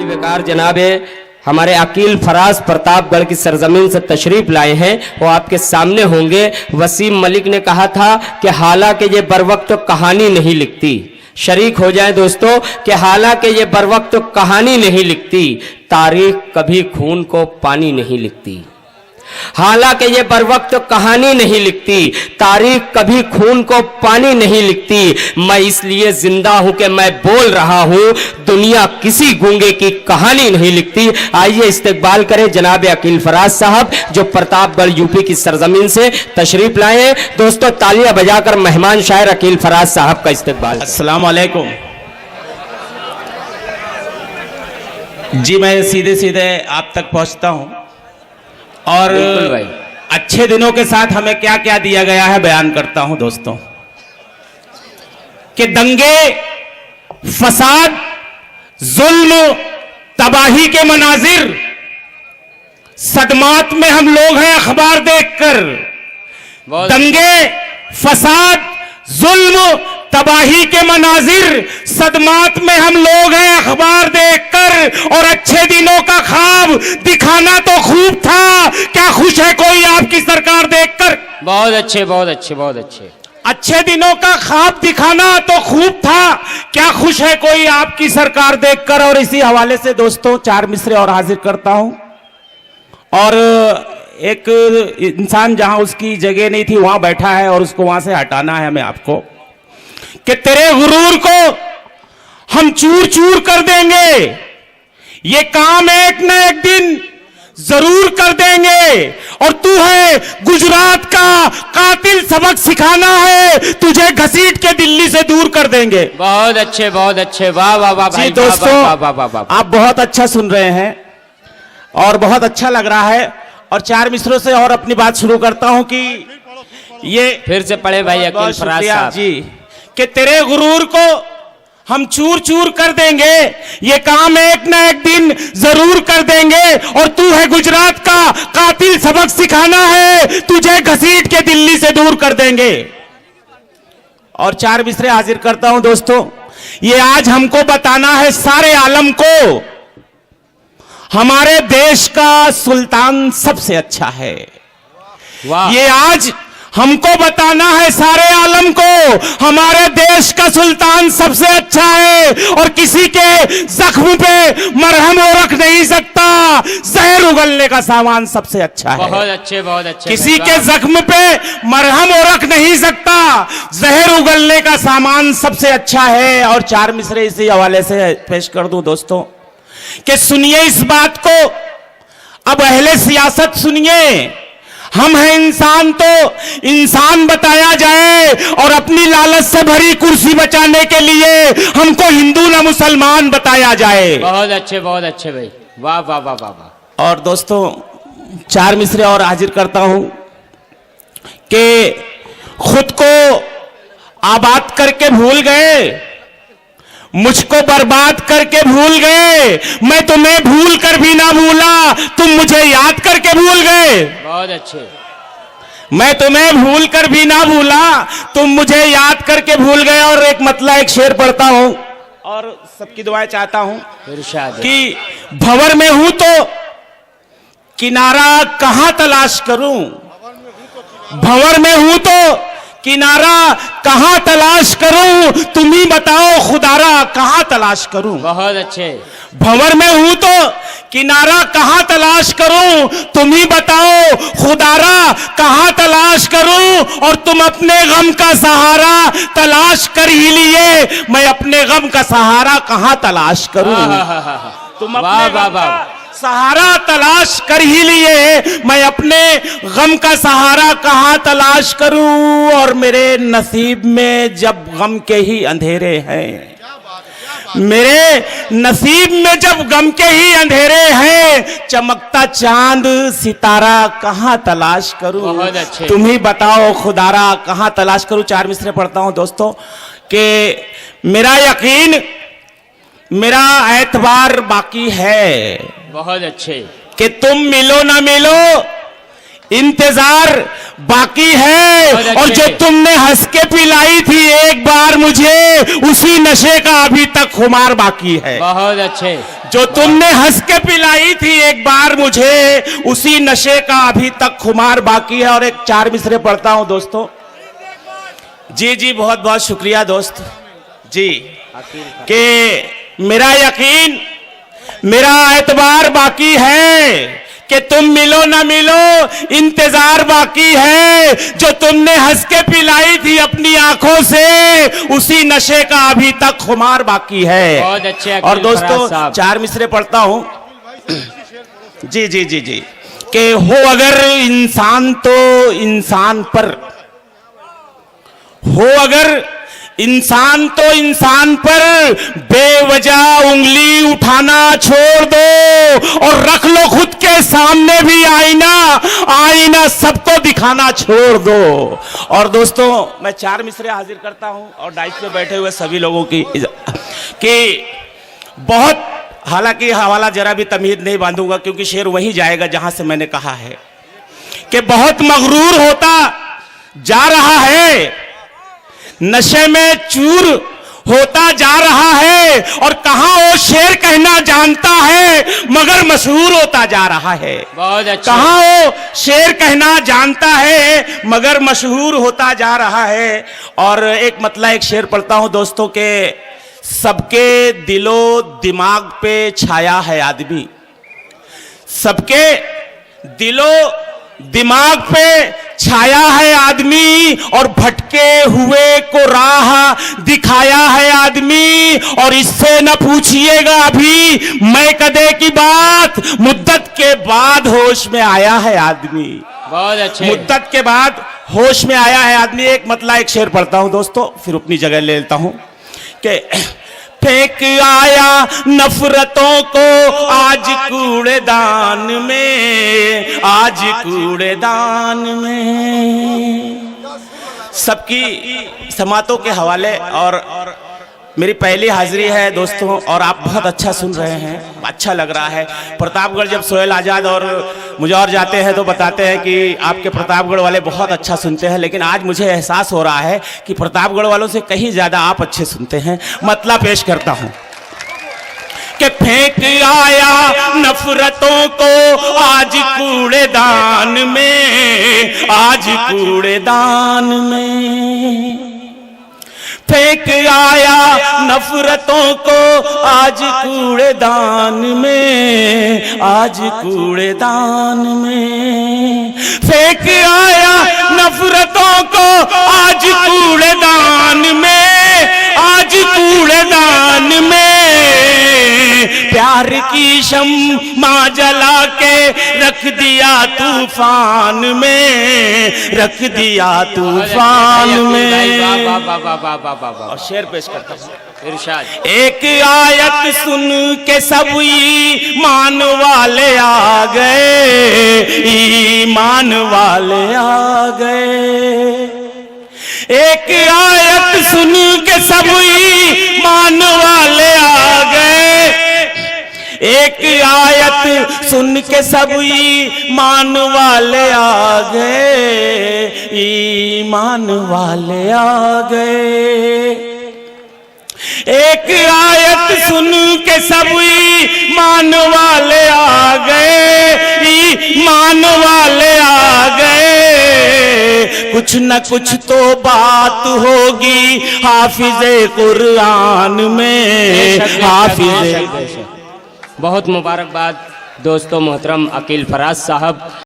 बेकार जनाबे हमारे अकील फराज प्रतापगढ़ की सरजमीन से तशरीफ लाए हैं, वो आपके सामने होंगे। वसीम मलिक ने कहा था कि हालांकि ये बर वक्त तो कहानी नहीं लिखती, शरीक हो जाए दोस्तों कि हालांकि ये बर वक्त तो कहानी नहीं लिखती, तारीख कभी खून को पानी नहीं लिखती। हालांकि ये बर वक्त तो कहानी नहीं लिखती, तारीख कभी खून को पानी नहीं लिखती। मैं इसलिए जिंदा हूं कि मैं बोल रहा हूं, दुनिया किसी गूंगे की कहानी नहीं लिखती। आइए इस्तकबाल करें जनाब अकील फराज साहब जो प्रतापगढ़ यूपी की सरजमीन से तशरीफ लाए हैं। दोस्तों तालियां बजाकर मेहमान शायर अकील फराज साहब का इस्तकबाल। अस्सलाम वालेकुम जी। मैं सीधे सीधे आप तक पहुंचता हूं और अच्छे दिनों के साथ हमें क्या क्या दिया गया है बयान करता हूं दोस्तों। कि दंगे, फसाद, जुल्म, तबाही के मनाजिर, सदमात में हम लोग हैं अखबार देखकर। दंगे, फसाद, जुल्म, तबाही के मनाजिर, सदमात में हम लोग हैं अखबार देखकर। और अच्छे दिनों का ख्वाब दिखाना तो खूब था, क्या खुश है कोई आपकी सरकार देखकर? बहुत अच्छे, बहुत अच्छे, बहुत अच्छे। अच्छे दिनों का ख्वाब दिखाना तो खूब था, क्या खुश है कोई आपकी सरकार देखकर। और इसी हवाले से दोस्तों चार मिसरे और हाजिर करता हूं। और एक इंसान जहां उसकी जगह नहीं थी वहां बैठा है और उसको वहां से हटाना है हमें आपको। कि तेरे गुरूर को हम चूर चूर कर देंगे, ये काम एक न एक दिन जरूर कर देंगे। और तू है गुजरात का कातिल, सबक सिखाना है तुझे घसीट के दिल्ली से दूर कर देंगे। बहुत अच्छे, बहुत अच्छे, वाह वाह वाह भाई। दोस्तों वाह वाह वाह वाह। आप बहुत अच्छा सुन रहे हैं और बहुत अच्छा लग रहा है। और चार मिसरों से और अपनी बात शुरू करता हूं कि ये फिर से पढ़े भाई अकील फराज साहब जी। कि तेरे गुरूर को हम चूर चूर कर देंगे, ये काम एक न एक दिन जरूर कर देंगे। और तू है गुजरात का कातिल, सबक सिखाना है तुझे घसीट के दिल्ली से दूर कर देंगे। और चार मिसरे हाजिर करता हूं दोस्तों। ये आज हमको बताना है सारे आलम को, हमारे देश का सुल्तान सबसे अच्छा है। ये आज हमको बताना है सारे आलम को, हमारे देश का सुल्तान सबसे अच्छा है। और किसी के जख्म पे मरहम वो रख नहीं सकता, जहर उगलने का सामान सबसे अच्छा है। बहुत अच्छे, बहुत अच्छे। किसी के जख्म पे मरहम वो रख नहीं सकता, जहर उगलने का सामान सबसे अच्छा है। और चार मिसरे इसी हवाले से पेश कर दूं दोस्तों। कि सुनिए इस बात को, अब अहले सियासत सुनिए, हम हैं इंसान तो इंसान बताया जाए। और अपनी लालच से भरी कुर्सी बचाने के लिए हमको हिंदू ना मुसलमान बताया जाए। बहुत अच्छे, बहुत अच्छे भाई, वाह वाह वाह वाह वाह। और दोस्तों चार मिसरे और हाजिर करता हूं कि खुद को आबाद करके भूल गए, मुझको बर्बाद करके भूल गए। मैं तुम्हें भूल कर भी ना भूला, तुम मुझे याद करके भूल गए। बहुत अच्छे। मैं तुम्हें भूल कर भी ना भूला, तुम मुझे याद करके भूल गए। और एक मतलब एक शेर पढ़ता हूं और सबकी दुआएं चाहता हूं कि भंवर में हूं तो किनारा कहां तलाश करूं, भंवर में हूं तो किनारा कहां तलाश करूं, तुम ही बताओ खुदारा कहां तलाश करूं। बहुत अच्छे। भंवर में हूं तो किनारा कहां तलाश करूं, तुम ही बताओ खुदारा कहां तलाश करूं। और तुम अपने गम का सहारा तलाश कर ही लिए, मैं अपने गम का सहारा कहां तलाश करूं। तुम अपने गम का सहारा तलाश कर ही लिए, मैं अपने गम का सहारा कहां तलाश करूं। और मेरे नसीब में जब गम के ही अंधेरे हैं, मेरे नसीब में जब गम के ही अंधेरे हैं, चमकता चांद सितारा कहां तलाश करूं। तुम ही बताओ खुदारा कहां तलाश करूं। चार मिसरे पढ़ता हूं दोस्तों। कि मेरा यकीन, मेरा एतबार बाकी है। बहुत अच्छे। कि तुम मिलो ना मिलो इंतजार बाकी है। और जो तुमने हंस के पिलाई थी एक बार मुझे, उसी नशे का अभी तक खुमार बाकी है। बहुत अच्छे। जो तुमने हंस के पिलाई थी एक बार मुझे, उसी नशे का अभी तक खुमार बाकी है। और एक 4 मिसरे पढ़ता हूं दोस्तों। जी जी, बहुत बहुत शुक्रिया दोस्त जी, कि मेरा यकीन, मेरा एतबार बाकी है कि तुम मिलो ना मिलो, इंतजार बाकी है। जो तुमने हंस के पिलाई थी अपनी आंखों से, उसी नशे का अभी तक खुमार बाकी है। बहुत अच्छे। और दोस्तों 4 मिसरे पढ़ता हूं। जी जी जी जी, कि हो अगर इंसान तो इंसान पर, हो अगर इंसान तो इंसान पर बेवजह उंगली उठाना छोड़ दो, और रख लो खुद के सामने भी आईना, आईना सबको दिखाना छोड़ दो। और दोस्तों मैं 4 मिसरे हाजिर करता हूं और डाइस पे बैठे हुए सभी लोगों की कि बहुत, हालांकि हवाला जरा भी तमीज नहीं बांधूंगा क्योंकि शेर वहीं जाएगा जहां से मैंने कहा है कि बहुत मगरूर होता जा रहा है, नशे में चूर होता जा रहा है, और कहां वो शेर कहना जानता है मगर मशहूर होता जा रहा है। बहुत अच्छा। कहां वो शेर कहना जानता है मगर मशहूर होता जा रहा है। और एक मतलब एक शेर पढ़ता हूं दोस्तों के, सबके दिलो दिमाग पे छाया है आदमी, सबके दिलो दिमाग पे छाया है आदमी, और भटके हुए को राह दिखाया है आदमी। और इससे न पूछिएगा अभी मैं कदे की बात, मुद्दत के बाद होश में आया है आदमी। बहुत अच्छे। मुद्दत के बाद होश में आया है आदमी। एक मतलब एक शेर पढ़ता हूं दोस्तों, फिर अपनी जगह ले लेता हूं कि फेंक आया नफरतों को आज कूड़ेदान में, आज कूड़ेदान में। सबकी समातों के हवाले और मेरी पहली हाजिरी है दोस्तों, और आप बहुत अच्छा सुन रहे हैं, अच्छा लग रहा है। प्रतापगढ़ जब सोहेल आजाद और मुझौर जाते हैं तो बताते हैं कि आपके प्रतापगढ़ वाले बहुत अच्छा सुनते हैं, लेकिन आज मुझे एहसास हो रहा है कि प्रतापगढ़ वालों से कहीं ज्यादा आप अच्छे सुनते हैं। मतलब पेश करता हूं कि फेंक आया नफरतों को आज कूड़ेदान में, आज कूड़ेदान में। फेंक आया नफरतों को आज कूड़ेदान में, आज कूड़ेदान में। फेंक आया नफरतों को आज कूड़ेदान में, आज कूड़ेदान में। प्यार की शम्मा जला के रख दिया तूफान में, रख दिया तूफान में। और शेर पेश करता हूं इरशाद। एक आयत सुन के सब ईमान वाले आ गए, ईमान वाले आ गए। एक आयत सुन के सब ईमान वाले आ गए, एक आयत सुन के सब ईमान वाले आ गए, ईमान वाले आ गए। एक आयत सुन के सब ईमान वाले आ गए, ईमान वाले आ गए। कुछ न कुछ तो बात होगी हाफिज़े कुरान में, हाफिज़े। बहुत मुबारकबाद दोस्तों मोहतरम अकील फराज साहब।